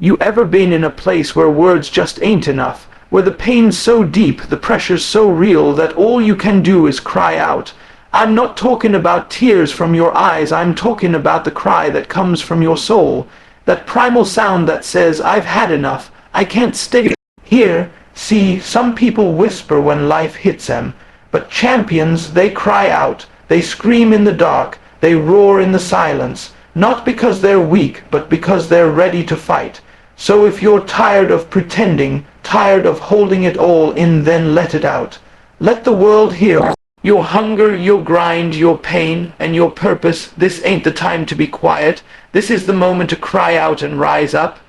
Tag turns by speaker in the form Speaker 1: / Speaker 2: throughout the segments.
Speaker 1: You ever been in a place where words just ain't enough, where the pain's so deep, the pressure's so real that all you can do is cry out? I'm not talking about tears from your eyes, I'm talking about the cry that comes from your soul, that primal sound that says, I've had enough, I can't stay here. See, some people whisper when life hits them, but champions, they cry out, they scream in the dark, they roar in the silence, not because they're weak, but because they're ready to fight. So if you're tired of pretending, tired of holding it all in, then let it out. Let the world hear your hunger, your grind, your pain, and your purpose. This ain't the time to be quiet. This is the moment to cry out and rise up.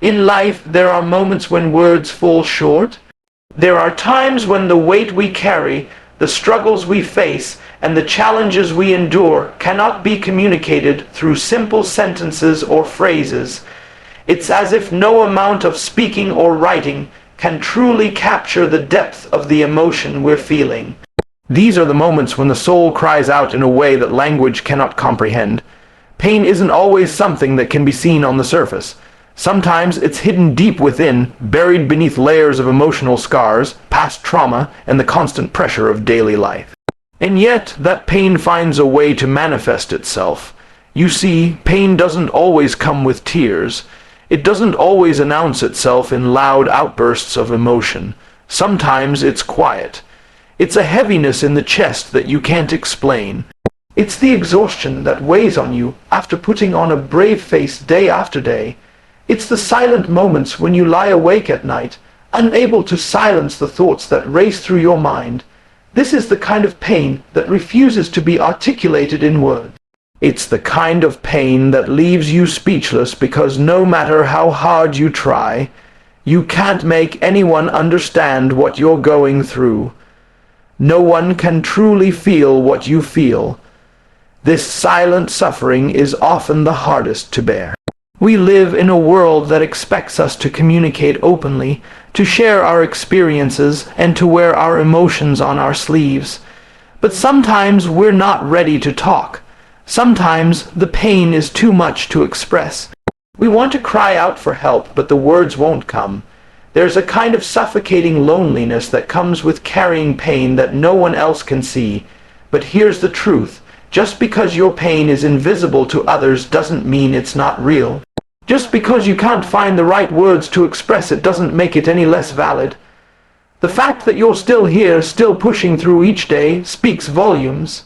Speaker 1: In life, there are moments when words fall short. There are times when the weight we carry, the struggles we face, and the challenges we endure cannot be communicated through simple sentences or phrases. It's as if no amount of speaking or writing can truly capture the depth of the emotion we're feeling. These are the moments when the soul cries out in a way that language cannot comprehend. Pain isn't always something that can be seen on the surface. Sometimes it's hidden deep within, buried beneath layers of emotional scars, past trauma, and the constant pressure of daily life. And yet, that pain finds a way to manifest itself. You see, pain doesn't always come with tears. It doesn't always announce itself in loud outbursts of emotion. Sometimes it's quiet. It's a heaviness in the chest that you can't explain. It's the exhaustion that weighs on you after putting on a brave face day after day. It's the silent moments when you lie awake at night, unable to silence the thoughts that race through your mind. This is the kind of pain that refuses to be articulated in words. It's the kind of pain that leaves you speechless because no matter how hard you try, you can't make anyone understand what you're going through. No one can truly feel what you feel. This silent suffering is often the hardest to bear. We live in a world that expects us to communicate openly, to share our experiences, and to wear our emotions on our sleeves. But sometimes we're not ready to talk. Sometimes the pain is too much to express. We want to cry out for help, but the words won't come. There's a kind of suffocating loneliness that comes with carrying pain that no one else can see. But here's the truth. Just because your pain is invisible to others doesn't mean it's not real. Just because you can't find the right words to express it doesn't make it any less valid. The fact that you're still here, still pushing through each day, speaks volumes.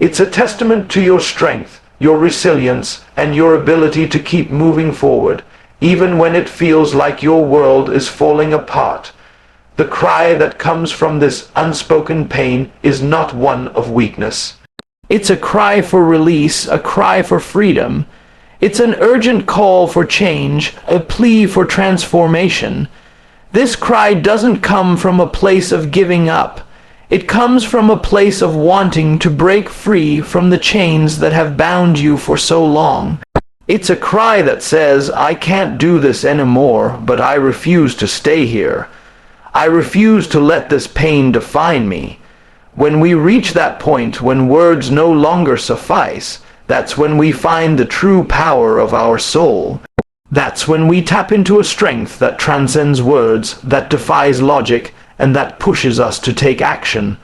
Speaker 1: It's a testament to your strength, your resilience, and your ability to keep moving forward, even when it feels like your world is falling apart. The cry that comes from this unspoken pain is not one of weakness. It's a cry for release, a cry for freedom. It's an urgent call for change, a plea for transformation. This cry doesn't come from a place of giving up. It comes from a place of wanting to break free from the chains that have bound you for so long. It's a cry that says, I can't do this anymore, but I refuse to stay here. I refuse to let this pain define me. When we reach that point when words no longer suffice, that's when we find the true power of our soul. That's when we tap into a strength that transcends words, that defies logic, and that pushes us to take action.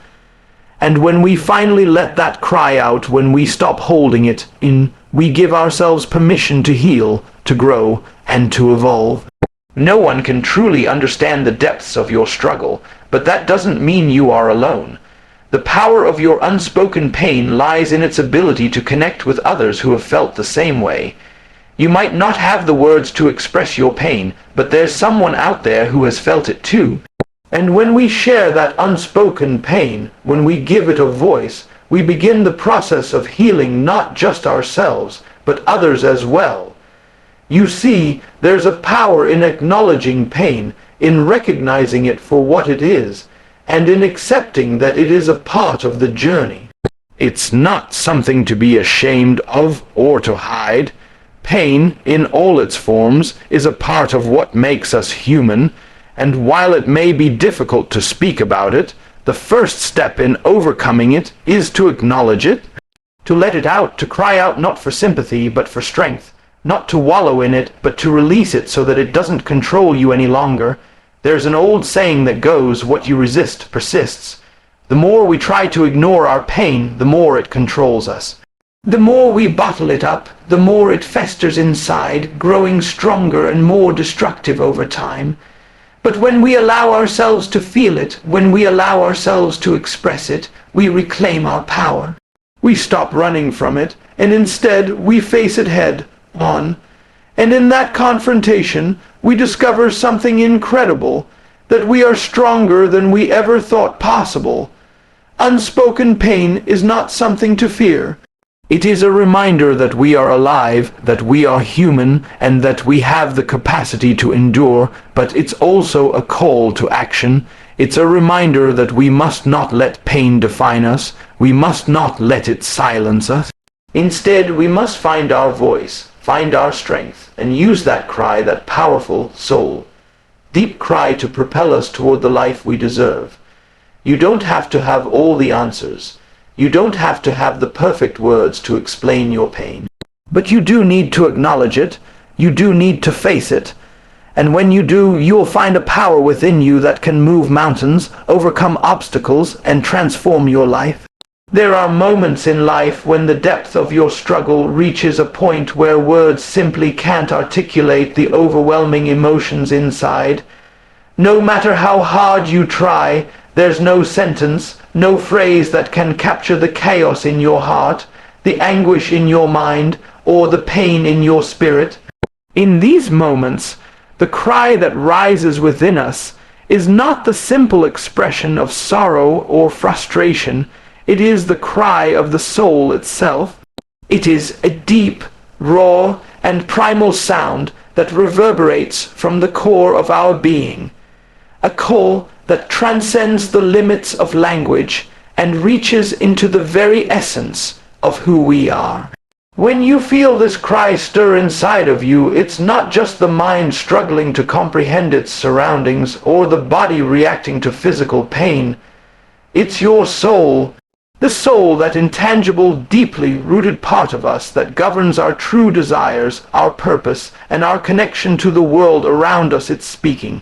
Speaker 1: And when we finally let that cry out, when we stop holding it in, we give ourselves permission to heal, to grow, and to evolve. No one can truly understand the depths of your struggle, but that doesn't mean you are alone. The power of your unspoken pain lies in its ability to connect with others who have felt the same way. You might not have the words to express your pain, but there's someone out there who has felt it too. And when we share that unspoken pain, when we give it a voice, we begin the process of healing not just ourselves, but others as well. You see, there's a power in acknowledging pain, in recognizing it for what it is, and in accepting that it is a part of the journey. It's not something to be ashamed of or to hide. Pain, in all its forms, is a part of what makes us human, and while it may be difficult to speak about it, the first step in overcoming it is to acknowledge it, to let it out, to cry out not for sympathy but for strength, not to wallow in it, but to release it so that it doesn't control you any longer. There's an old saying that goes, what you resist persists. The more we try to ignore our pain, the more it controls us. The more we bottle it up, the more it festers inside, growing stronger and more destructive over time. But when we allow ourselves to feel it, when we allow ourselves to express it, we reclaim our power. We stop running from it, and instead we face it head on. And in that confrontation, we discover something incredible, that we are stronger than we ever thought possible. Unspoken pain is not something to fear. It is a reminder that we are alive, that we are human, and that we have the capacity to endure, but it's also a call to action. It's a reminder that we must not let pain define us. We must not let it silence us. Instead, we must find our voice, find our strength, and use that cry, that powerful soul, deep cry to propel us toward the life we deserve. You don't have to have all the answers. You don't have to have the perfect words to explain your pain. But you do need to acknowledge it. You do need to face it. And when you do, you'll find a power within you that can move mountains, overcome obstacles, and transform your life. There are moments in life when the depth of your struggle reaches a point where words simply can't articulate the overwhelming emotions inside. No matter how hard you try, there's no sentence, no phrase that can capture the chaos in your heart, the anguish in your mind, or the pain in your spirit. In these moments, the cry that rises within us is not the simple expression of sorrow or frustration. It is the cry of the soul itself. It is a deep, raw, and primal sound that reverberates from the core of our being. A call that transcends the limits of language and reaches into the very essence of who we are. When you feel this cry stir inside of you, it's not just the mind struggling to comprehend its surroundings or the body reacting to physical pain. It's your soul, the soul, that intangible, deeply rooted part of us that governs our true desires, our purpose, and our connection to the world around us. It's speaking.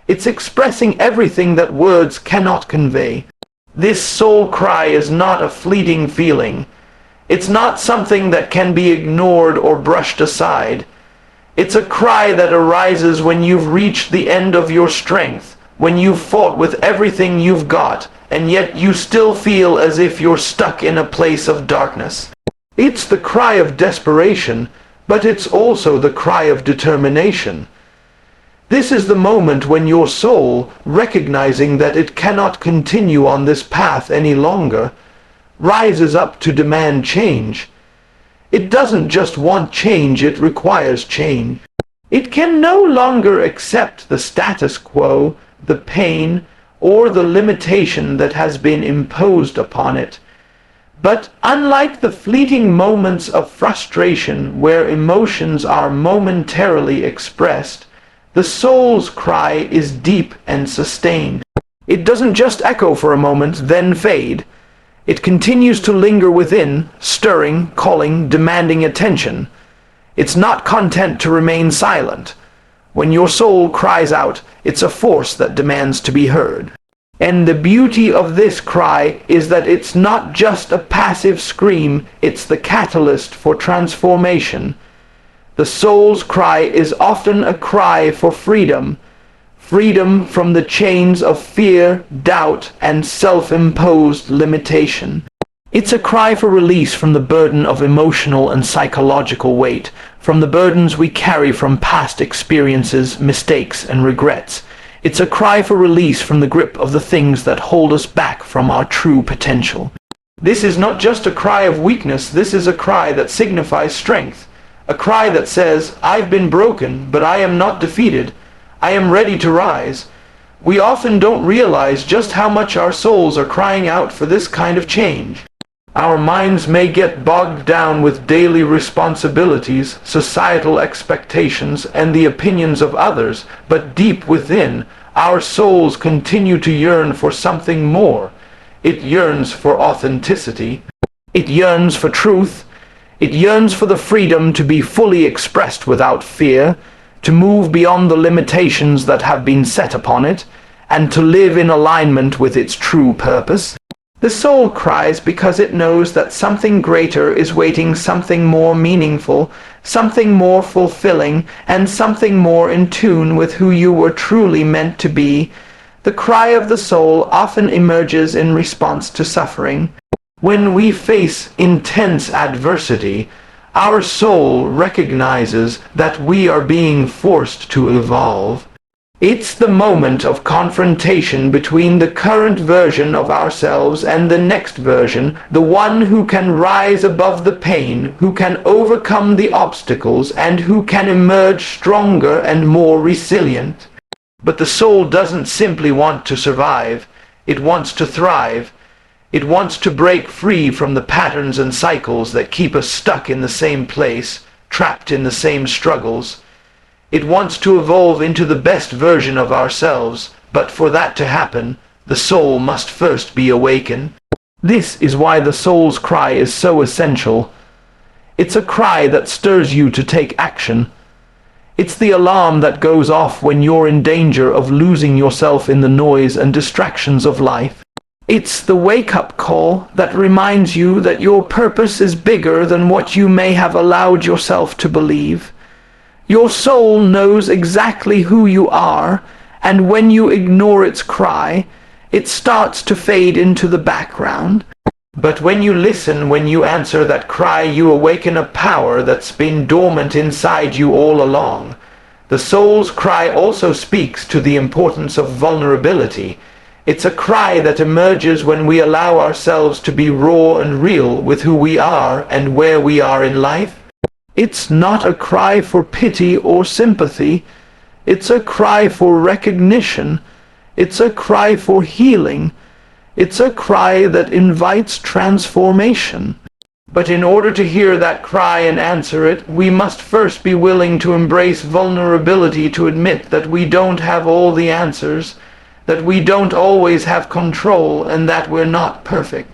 Speaker 1: It's expressing everything that words cannot convey. This soul cry is not a fleeting feeling. It's not something that can be ignored or brushed aside. It's a cry that arises when you've reached the end of your strength, when you've fought with everything you've got, and yet you still feel as if you're stuck in a place of darkness. It's the cry of desperation, but it's also the cry of determination. This is the moment when your soul, recognizing that it cannot continue on this path any longer, rises up to demand change. It doesn't just want change, it requires change. It can no longer accept the status quo, the pain, or the limitation that has been imposed upon it. But unlike the fleeting moments of frustration where emotions are momentarily expressed, the soul's cry is deep and sustained. It doesn't just echo for a moment, then fade. It continues to linger within, stirring, calling, demanding attention. It's not content to remain silent. When your soul cries out, it's a force that demands to be heard. And the beauty of this cry is that it's not just a passive scream, it's the catalyst for transformation. The soul's cry is often a cry for freedom, freedom from the chains of fear, doubt, and self-imposed limitation. It's a cry for release from the burden of emotional and psychological weight, from the burdens we carry from past experiences, mistakes, and regrets. It's a cry for release from the grip of the things that hold us back from our true potential. This is not just a cry of weakness, this is a cry that signifies strength. A cry that says, I've been broken, but I am not defeated. I am ready to rise. We often don't realize just how much our souls are crying out for this kind of change. Our minds may get bogged down with daily responsibilities, societal expectations, and the opinions of others, but deep within, our souls continue to yearn for something more. It yearns for authenticity. It yearns for truth. It yearns for the freedom to be fully expressed without fear, to move beyond the limitations that have been set upon it, and to live in alignment with its true purpose. The soul cries because it knows that something greater is waiting, something more meaningful, something more fulfilling, and something more in tune with who you were truly meant to be. The cry of the soul often emerges in response to suffering. When we face intense adversity, our soul recognizes that we are being forced to evolve. It's the moment of confrontation between the current version of ourselves and the next version, the one who can rise above the pain, who can overcome the obstacles, and who can emerge stronger and more resilient. But the soul doesn't simply want to survive, it wants to thrive. It wants to break free from the patterns and cycles that keep us stuck in the same place, trapped in the same struggles. It wants to evolve into the best version of ourselves, but for that to happen, the soul must first be awakened. This is why the soul's cry is so essential. It's a cry that stirs you to take action. It's the alarm that goes off when you're in danger of losing yourself in the noise and distractions of life. It's the wake-up call that reminds you that your purpose is bigger than what you may have allowed yourself to believe. Your soul knows exactly who you are, and when you ignore its cry, it starts to fade into the background. But when you listen, when you answer that cry, you awaken a power that's been dormant inside you all along. The soul's cry also speaks to the importance of vulnerability. It's a cry that emerges when we allow ourselves to be raw and real with who we are and where we are in life. It's not a cry for pity or sympathy. It's a cry for recognition. It's a cry for healing. It's a cry that invites transformation. But in order to hear that cry and answer it, we must first be willing to embrace vulnerability, to admit that we don't have all the answers, that we don't always have control, and that we're not perfect.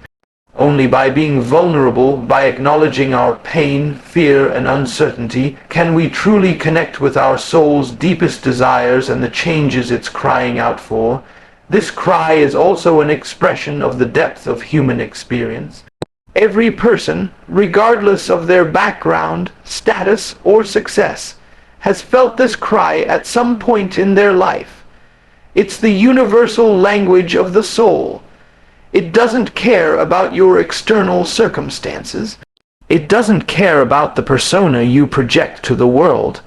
Speaker 1: Only by being vulnerable, by acknowledging our pain, fear, and uncertainty, can we truly connect with our soul's deepest desires and the changes it's crying out for. This cry is also an expression of the depth of human experience. Every person, regardless of their background, status, or success, has felt this cry at some point in their life. It's the universal language of the soul. It doesn't care about your external circumstances. It doesn't care about the persona you project to the world.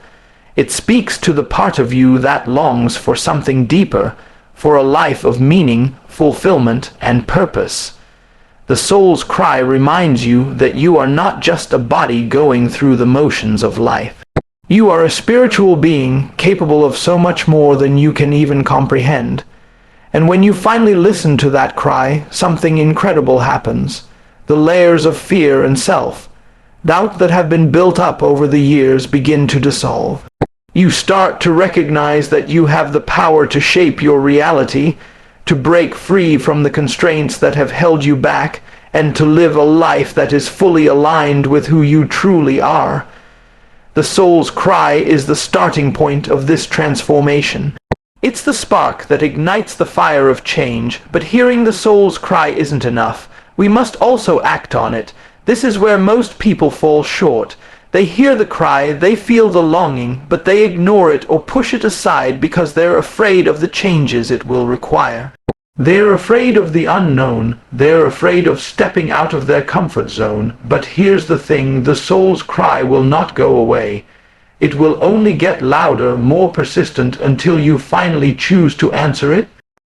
Speaker 1: It speaks to the part of you that longs for something deeper, for a life of meaning, fulfillment, and purpose. The soul's cry reminds you that you are not just a body going through the motions of life. You are a spiritual being capable of so much more than you can even comprehend. And when you finally listen to that cry, something incredible happens. The layers of fear and self-doubt that have been built up over the years begin to dissolve. You start to recognize that you have the power to shape your reality, to break free from the constraints that have held you back, and to live a life that is fully aligned with who you truly are. The soul's cry is the starting point of this transformation. It's the spark that ignites the fire of change, but hearing the soul's cry isn't enough. We must also act on it. This is where most people fall short. They hear the cry, they feel the longing, but they ignore it or push it aside because they're afraid of the changes it will require. They're afraid of the unknown. They're afraid of stepping out of their comfort zone. But here's the thing, the soul's cry will not go away. It will only get louder, more persistent, until you finally choose to answer it.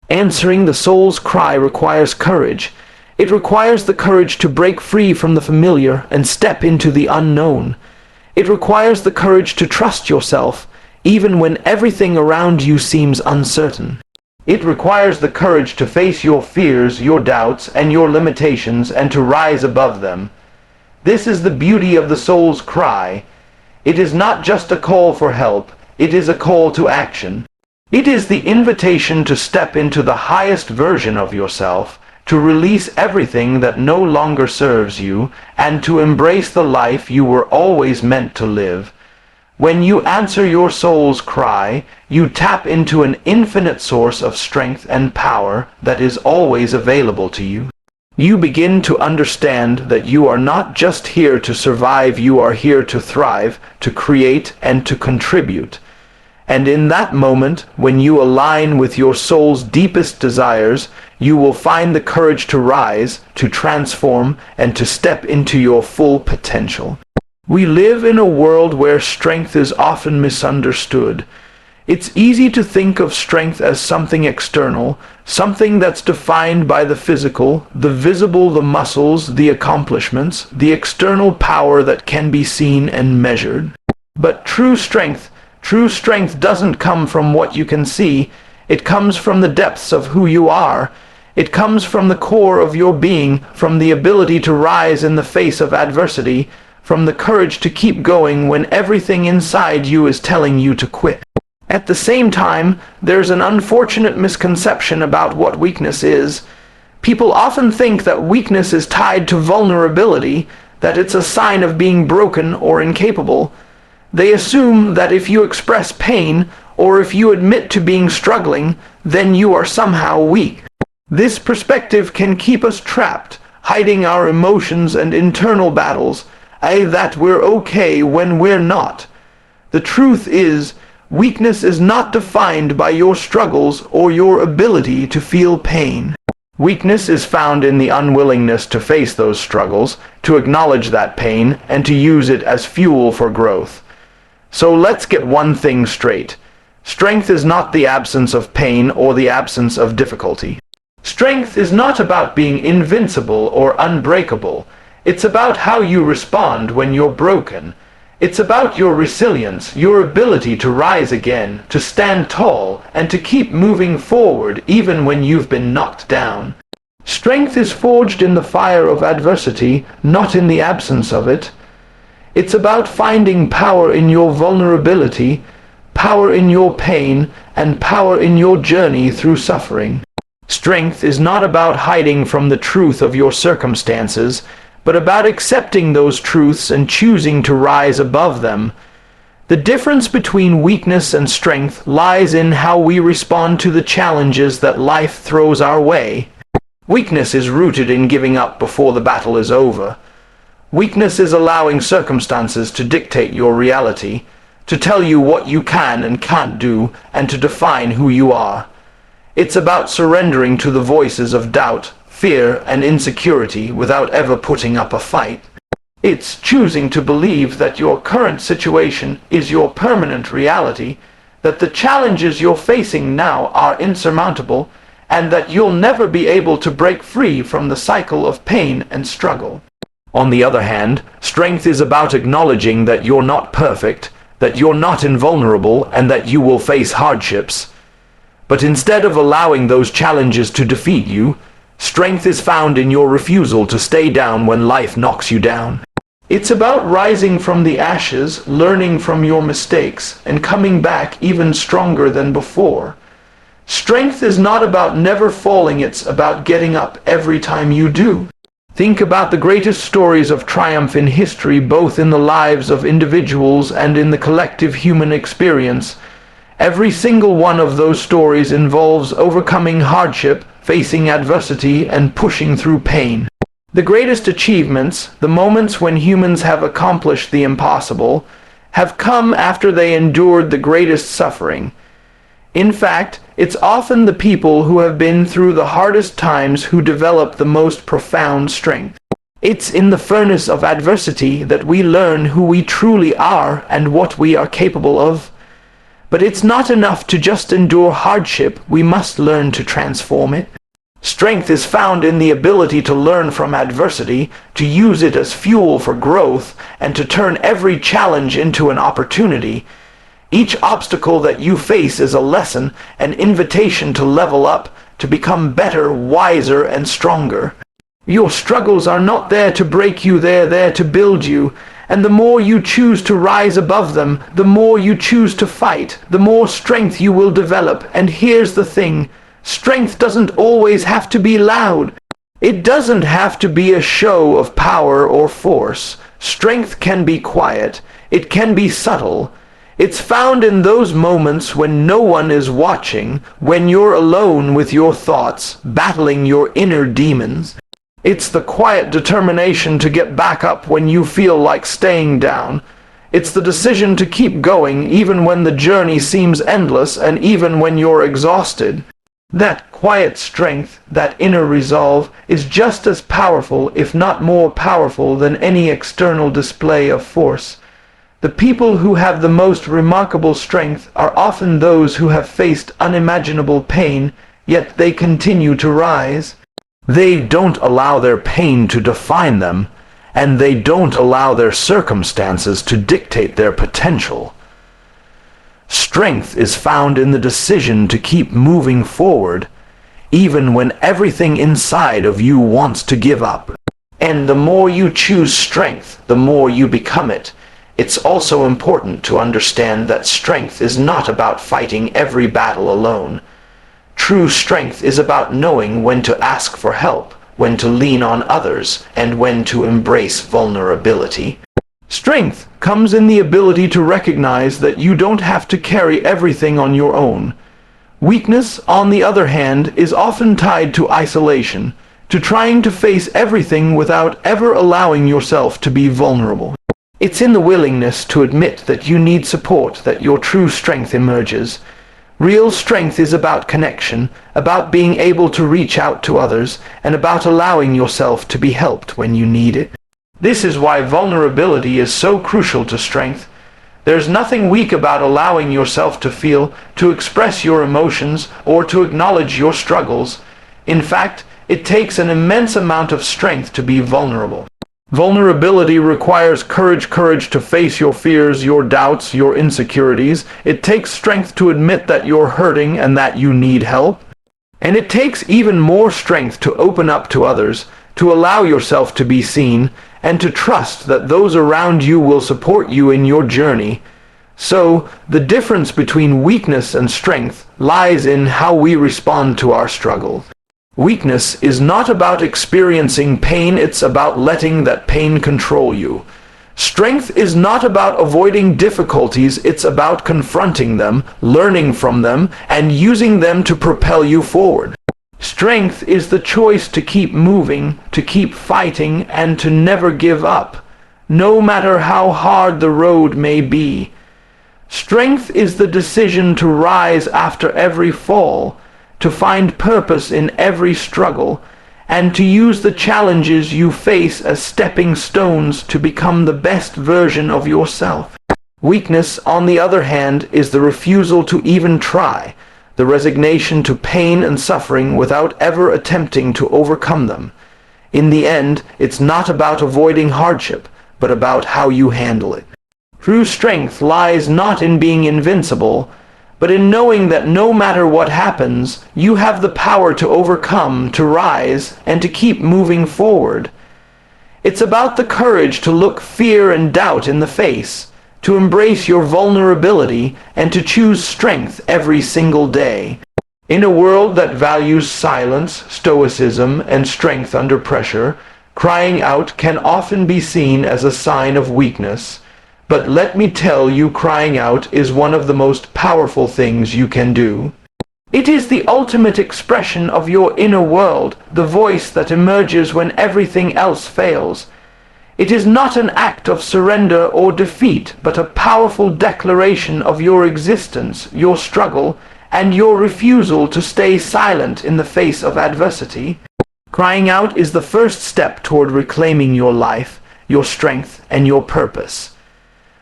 Speaker 1: Answering the soul's cry requires courage. It requires the courage to break free from the familiar and step into the unknown. It requires the courage to trust yourself, even when everything around you seems uncertain. It requires the courage to face your fears, your doubts, and your limitations, and to rise above them. This is the beauty of the soul's cry. It is not just a call for help, it is a call to action. It is the invitation to step into the highest version of yourself, to release everything that no longer serves you, and to embrace the life you were always meant to live. When you answer your soul's cry, you tap into an infinite source of strength and power that is always available to you. You begin to understand that you are not just here to survive, you are here to thrive, to create, and to contribute. And in that moment, when you align with your soul's deepest desires, you will find the courage to rise, to transform, and to step into your full potential. We live in a world where strength is often misunderstood. It's easy to think of strength as something external, something that's defined by the physical, the visible, the muscles, the accomplishments, the external power that can be seen and measured. But true strength doesn't come from what you can see. It comes from the depths of who you are. It comes from the core of your being, from the ability to rise in the face of adversity, from the courage to keep going when everything inside you is telling you to quit. At the same time, there's an unfortunate misconception about what weakness is. People often think that weakness is tied to vulnerability, that it's a sign of being broken or incapable. They assume that if you express pain, or if you admit to being struggling, then you are somehow weak. This perspective can keep us trapped, hiding our emotions and internal battles, that we're okay when we're not. The truth is, weakness is not defined by your struggles or your ability to feel pain. Weakness is found in the unwillingness to face those struggles, to acknowledge that pain, and to use it as fuel for growth. So let's get one thing straight. Strength is not the absence of pain or the absence of difficulty. Strength is not about being invincible or unbreakable. It's about how you respond when you're broken. It's about your resilience, your ability to rise again, to stand tall, and to keep moving forward even when you've been knocked down. Strength is forged in the fire of adversity, not in the absence of it. It's about finding power in your vulnerability, power in your pain, and power in your journey through suffering. Strength is not about hiding from the truth of your circumstances, but about accepting those truths and choosing to rise above them. The difference between weakness and strength lies in how we respond to the challenges that life throws our way. Weakness is rooted in giving up before the battle is over. Weakness is allowing circumstances to dictate your reality, to tell you what you can and can't do, and to define who you are. It's about surrendering to the voices of doubt, fear, and insecurity without ever putting up a fight. It's choosing to believe that your current situation is your permanent reality, that the challenges you're facing now are insurmountable, and that you'll never be able to break free from the cycle of pain and struggle. On the other hand, strength is about acknowledging that you're not perfect, that you're not invulnerable, and that you will face hardships. But instead of allowing those challenges to defeat you, strength is found in your refusal to stay down when life knocks you down. It's about rising from the ashes, learning from your mistakes, and coming back even stronger than before. Strength is not about never falling, it's about getting up every time you do. Think about the greatest stories of triumph in history, both in the lives of individuals and in the collective human experience. Every single one of those stories involves overcoming hardship, facing adversity, and pushing through pain. The greatest achievements, the moments when humans have accomplished the impossible, have come after they endured the greatest suffering. In fact, it's often the people who have been through the hardest times who develop the most profound strength. It's in the furnace of adversity that we learn who we truly are and what we are capable of. But it's not enough to just endure hardship, we must learn to transform it. Strength is found in the ability to learn from adversity, to use it as fuel for growth, and to turn every challenge into an opportunity. Each obstacle that you face is a lesson, an invitation to level up, to become better, wiser, and stronger. Your struggles are not there to break you, they're there to build you. And the more you choose to rise above them, the more you choose to fight, the more strength you will develop. And here's the thing, strength doesn't always have to be loud. It doesn't have to be a show of power or force. Strength can be quiet. It can be subtle. It's found in those moments when no one is watching, when you're alone with your thoughts, battling your inner demons. It's the quiet determination to get back up when you feel like staying down. It's the decision to keep going even when the journey seems endless and even when you're exhausted. That quiet strength, that inner resolve, is just as powerful, if not more powerful, than any external display of force. The people who have the most remarkable strength are often those who have faced unimaginable pain, yet they continue to rise. They don't allow their pain to define them, and they don't allow their circumstances to dictate their potential. Strength is found in the decision to keep moving forward, even when everything inside of you wants to give up. And the more you choose strength, the more you become it. It's also important to understand that strength is not about fighting every battle alone. True strength is about knowing when to ask for help, when to lean on others, and when to embrace vulnerability. Strength comes in the ability to recognize that you don't have to carry everything on your own. Weakness, on the other hand, is often tied to isolation, to trying to face everything without ever allowing yourself to be vulnerable. It's in the willingness to admit that you need support that your true strength emerges. Real strength is about connection, about being able to reach out to others, and about allowing yourself to be helped when you need it. This is why vulnerability is so crucial to strength. There's nothing weak about allowing yourself to feel, to express your emotions, or to acknowledge your struggles. In fact, it takes an immense amount of strength to be vulnerable. Vulnerability requires courage to face your fears, your doubts, your insecurities. It takes strength to admit that you're hurting and that you need help. And it takes even more strength to open up to others, to allow yourself to be seen, and to trust that those around you will support you in your journey. So, the difference between weakness and strength lies in how we respond to our struggles. Weakness is not about experiencing pain, it's about letting that pain control you. Strength is not about avoiding difficulties, it's about confronting them, learning from them, and using them to propel you forward. Strength is the choice to keep moving, to keep fighting, and to never give up, no matter how hard the road may be. Strength is the decision to rise after every fall, to find purpose in every struggle, and to use the challenges you face as stepping stones to become the best version of yourself. Weakness, on the other hand, is the refusal to even try, the resignation to pain and suffering without ever attempting to overcome them. In the end, it's not about avoiding hardship, but about how you handle it. True strength lies not in being invincible, but in knowing that no matter what happens, you have the power to overcome, to rise, and to keep moving forward. It's about the courage to look fear and doubt in the face, to embrace your vulnerability, and to choose strength every single day. In a world that values silence, stoicism, and strength under pressure, crying out can often be seen as a sign of weakness. But let me tell you, crying out is one of the most powerful things you can do. It is the ultimate expression of your inner world, the voice that emerges when everything else fails. It is not an act of surrender or defeat, but a powerful declaration of your existence, your struggle, and your refusal to stay silent in the face of adversity. Crying out is the first step toward reclaiming your life, your strength, and your purpose.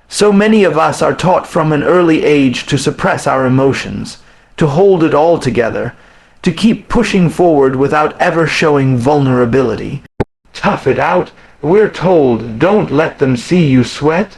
Speaker 1: So many of us are taught from an early age to suppress our emotions, to hold it all together, to keep pushing forward without ever showing vulnerability. Tough it out. We're told, don't let them see you sweat.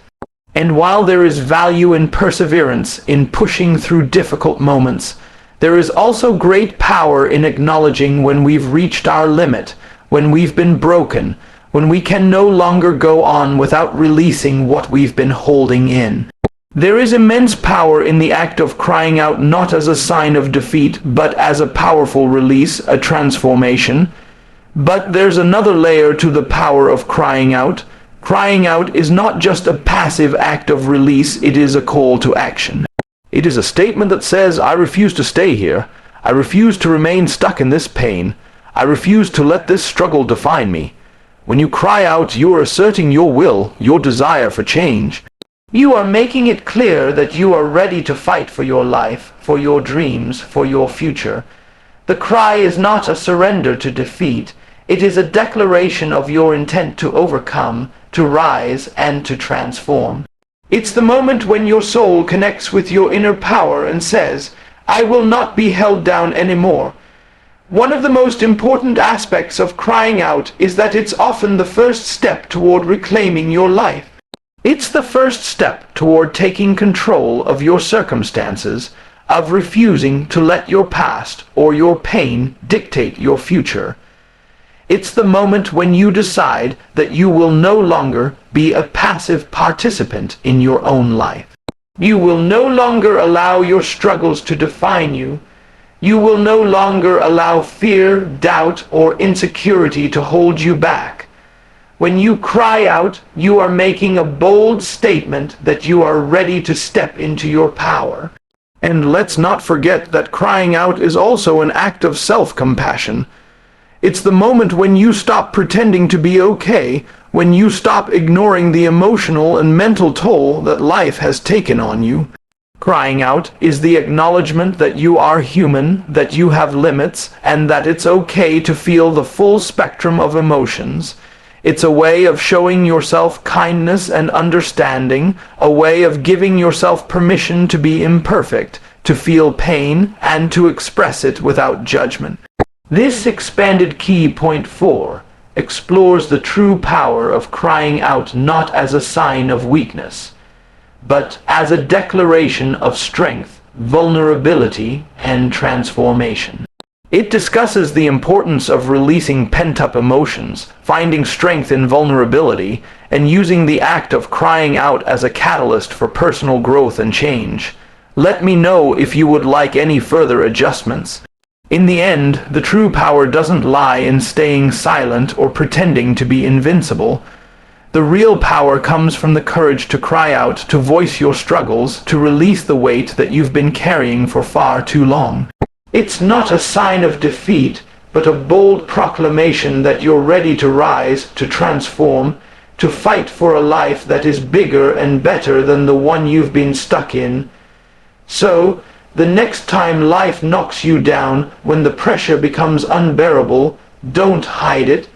Speaker 1: And while there is value in perseverance, in pushing through difficult moments, there is also great power in acknowledging when we've reached our limit, when we've been broken, when we can no longer go on without releasing what we've been holding in. There is immense power in the act of crying out, not as a sign of defeat, but as a powerful release, a transformation. But there's another layer to the power of crying out. Crying out is not just a passive act of release, it is a call to action. It is a statement that says, I refuse to stay here. I refuse to remain stuck in this pain. I refuse to let this struggle define me. When you cry out, you are asserting your will, your desire for change. You are making it clear that you are ready to fight for your life, for your dreams, for your future. The cry is not a surrender to defeat. It is a declaration of your intent to overcome, to rise, and to transform. It's the moment when your soul connects with your inner power and says, I will not be held down anymore. One of the most important aspects of crying out is that it's often the first step toward reclaiming your life. It's the first step toward taking control of your circumstances, of refusing to let your past or your pain dictate your future. It's the moment when you decide that you will no longer be a passive participant in your own life. You will no longer allow your struggles to define you. You will no longer allow fear, doubt, or insecurity to hold you back. When you cry out, you are making a bold statement that you are ready to step into your power. And let's not forget that crying out is also an act of self-compassion. It's the moment when you stop pretending to be okay, when you stop ignoring the emotional and mental toll that life has taken on you. Crying out is the acknowledgement that you are human, that you have limits, and that it's okay to feel the full spectrum of emotions. It's a way of showing yourself kindness and understanding, a way of giving yourself permission to be imperfect, to feel pain, and to express it without judgment. This expanded key point 4 explores the true power of crying out not as a sign of weakness, but as a declaration of strength, vulnerability, and transformation. It discusses the importance of releasing pent-up emotions, finding strength in vulnerability, and using the act of crying out as a catalyst for personal growth and change. Let me know if you would like any further adjustments. In the end, the true power doesn't lie in staying silent or pretending to be invincible. The real power comes from the courage to cry out, to voice your struggles, to release the weight that you've been carrying for far too long. It's not a sign of defeat, but a bold proclamation that you're ready to rise, to transform, to fight for a life that is bigger and better than the one you've been stuck in. So, the next time life knocks you down, when the pressure becomes unbearable, don't hide it.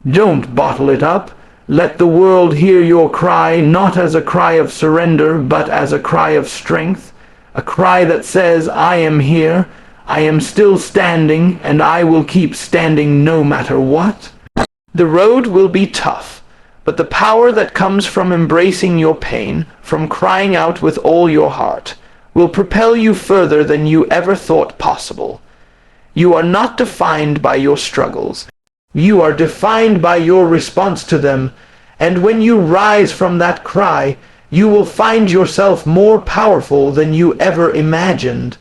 Speaker 1: Don't bottle it up. Let the world hear your cry, not as a cry of surrender, but as a cry of strength. A cry that says, I am here, I am still standing, and I will keep standing no matter what. The road will be tough, but the power that comes from embracing your pain, from crying out with all your heart, will propel you further than you ever thought possible. You are not defined by your struggles. You are defined by your response to them, and when you rise from that cry, you will find yourself more powerful than you ever imagined.